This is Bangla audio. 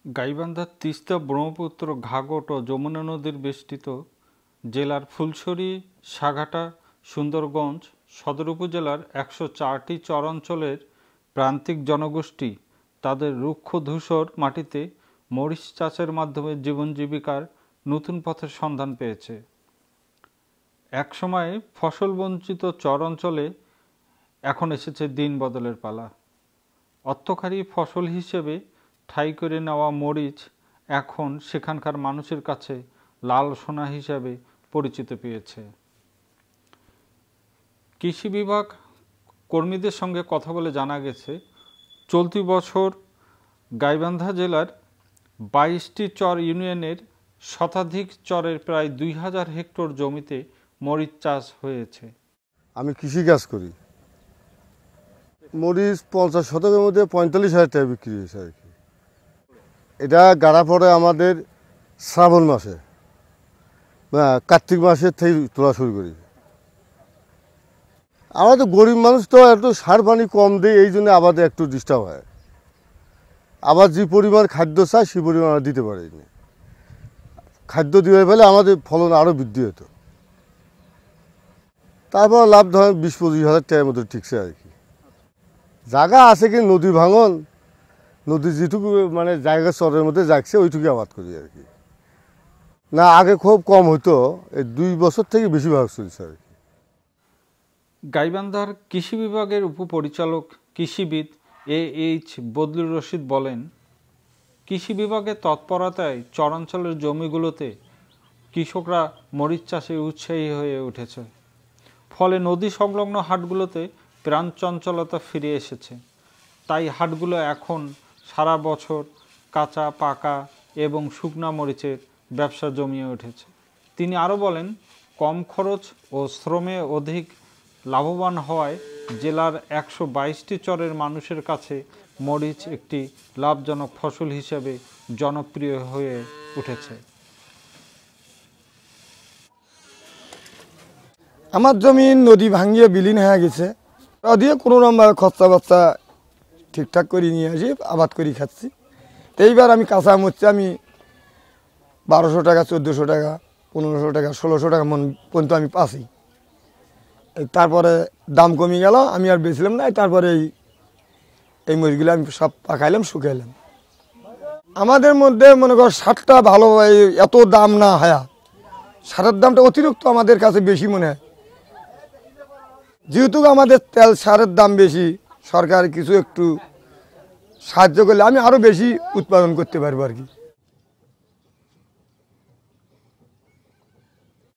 গাইবান্ধার তিস্তা, ব্রহ্মপুত্র, ঘাঘট ও যমুনা নদীর বেষ্টিত জেলার ফুলছড়ি, সাঘাটা, সুন্দরগঞ্জ সদর উপজেলার ১০৪টি চরাঞ্চলের প্রান্তিক জনগোষ্ঠী তাদের রুক্ষ ধূসর মাটিতে মরিচ চাষের মাধ্যমে জীবন জীবিকার নতুন পথের সন্ধান পেয়েছে। একসময় ফসলবঞ্চিত চরাঞ্চলে এখন এসেছে দিন বদলের পালা। অর্থকারী ফসল হিসেবে ঠাঁই করে নেওয়া মরিচ এখন সেখানকার মানুষের কাছে লাল সোনা হিসাবে পরিচিত পেয়েছে। কৃষি বিভাগ কর্মীদের সঙ্গে কথা বলে জানা গেছে, চলতি বছর গাইবান্ধা জেলার ২২টি চর ইউনিয়নের শতাধিক চরের প্রায় ২,০০০ হেক্টর জমিতে মরিচ চাষ হয়েছে। আমি কৃষিকাজ করি। মরিচ ৫০ শতকের মধ্যে ৪৫,০০০ টাকা বিক্রি হয়েছে আর কি। এটা গাড়া পড়ে আমাদের শ্রাবণ মাসে, কার্তিক মাসের থেকে তোলা শুরু করি। আমরা তো গরিব মানুষ, তো একটু সার পানি কম দিই, এই জন্য আবাদে একটু ডিস্টার্ব হয়। আবার যে পরিমাণ খাদ্য চাই সেই পরিমাণ আমরা দিতে পারিনি। খাদ্য দিয়ে ফেলে আমাদের ফলন আরও বৃদ্ধি হতো। তারপর লাভ ধরেন ২০-২৫,০০০ টাকার মতো ঠিকছে আর কি। জায়গা আছে কি নদী ভাঙন, নদী যেটুকু মানে জায়গা চরের মধ্যে যাচ্ছে ওইটুকু আবাদ করি আর কি। না, আগে খুব কম হতো, এই ২ বছর থেকে বেশি ভাগ চলছে আর কি। গাইবান্ধার কৃষি বিভাগের উপপরিচালক কৃষিবিদ AH বদলুর রশিদ বলেন, কৃষি বিভাগের তৎপরতায় চরাঞ্চলের জমিগুলোতে কৃষকরা মরিচ চাষে উৎসাহী হয়ে উঠেছে। ফলে নদী সংলগ্ন হাটগুলোতে প্রাণচঞ্চলতা ফিরে এসেছে। তাই হাটগুলো এখন সারা বছর কাঁচা, পাকা এবং শুকনা মরিচের ব্যবসা জমিয়ে উঠেছে। তিনি আরও বলেন, কম খরচ ও শ্রমে অধিক লাভবান হওয়ায় জেলার ১২২টি চরের মানুষের কাছে মরিচ একটি লাভজনক ফসল হিসেবে জনপ্রিয় হয়ে উঠেছে। আমার জমি নদী ভাঙিয়ে বিলীন হয়ে গেছে, দিয়ে কোনো রকম খরচা বাচ্চা ঠিকঠাক করে নিয়ে আসি, আবাদ করি খাচ্ছি। তো এইবার আমি কাঁচা মরচি আমি ১২০০ টাকা, ১৪০০ টাকা, ১৫০০ টাকা, ১৬০০ টাকা মন পর্যন্ত আমি পাচ্ছি। তারপরে দাম কমে গেল, আমি আর বেচলাম না। তারপরে এই মরিচগুলো আমি সব পাকাইলাম, শুকাইলাম। আমাদের মধ্যে মনে কর সারটা ভালো, এত দাম না হয়, সারের দামটা অতিরিক্ত আমাদের কাছে বেশি মনে হয়। যেহেতু আমাদের তেল সারের দাম বেশি, সরকার কিছু একটু সাহায্য করলে আমি আরও বেশি উৎপাদন করতে পারবো আর কি।